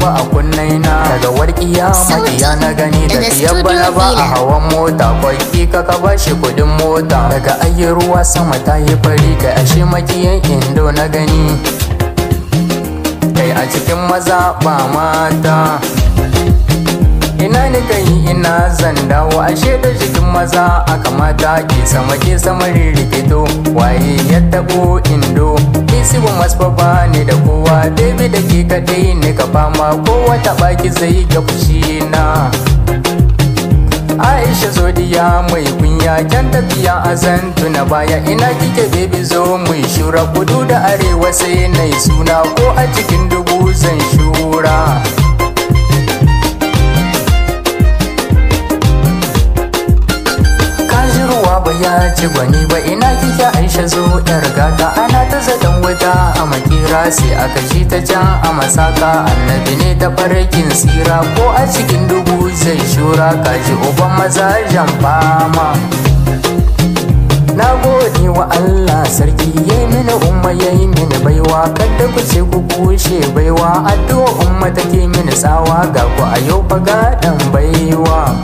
ba a kunnaina. Daga warkiya makiya na gani da biyar bana ba a hawan mota. Kwaki ka bashi kudin mota. Daga ayi ruwa sama ta yi fari kai ashe makiyan Indo na gani. Kai a cikin maza ba mata. Ina ni kai ina zan dawo ashe da jikin maza aka mata ke sama rirrikito. Waye ya tabo Indo Sibou masbaba ne da kowa. Baby da ke kadai ne ka fama kowa ta baki zai ga fushi na. Aisha Zodiya mai kunya kyan tafiya a zan tuna baya. Ina kike baby zo mu shura kudu da arewa sai na yi suna ko a cikin dubu zan shura. Ruwa ba ya ci gwani ba ina kike Aisha zo yar gata. Ana ta zaton wuta a makira sai aka ji ta can a masaka. Annabi ne ta farkin tsira ko a cikin dubu zai shura. Kaji uban maza jan fama. Na gode wa Allah sarki yayi mini umma yayi mini baiwa. Kada ku ce ku bushe baiwa. Addu'a umma take mini tsawa. Ga ku a yau fa gadan baiwa.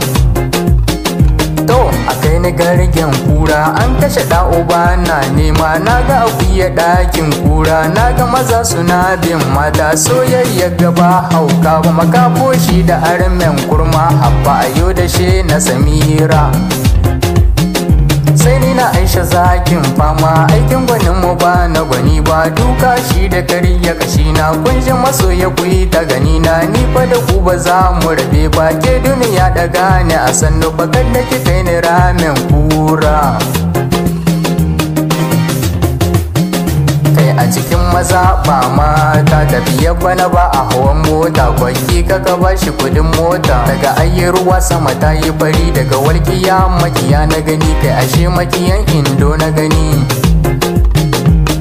To a kai ni gargen kura an kashe da uba na nema. Na ga akuya ɗakin kura na ga maza suna bin mata. Soyayya gaba hauka ba makafo shi da armen kurma. Habba ayo da she na Samira sai ni na Aisha zakin fama. Aikin gwanin mu ba na gwani ba. Duka shi da karya kashi na. Kunjin masoya ku yi ta gani na. Ni fa da ku ba za mu rabe ba. Ke duniya daga ne a sannu ba kada ki kai ni ramen kura. Kai a cikin maza ba mata. Tafiya bana ba a hawan mota. Kwaki ka bashi kudin mota. Daga ayi ruwa sama ta yi fari. Daga walkiya makiya na gani. Kai ashe makiyan Indo na gani.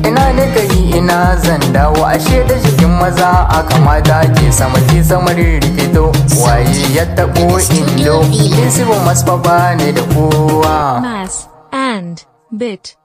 Ina ne kai ina zan dawo ashe da jikin maza aka mata ke sama rirrikito. Waye ya tabo Indo Sibou masbaba ne da kowa. Mass and bit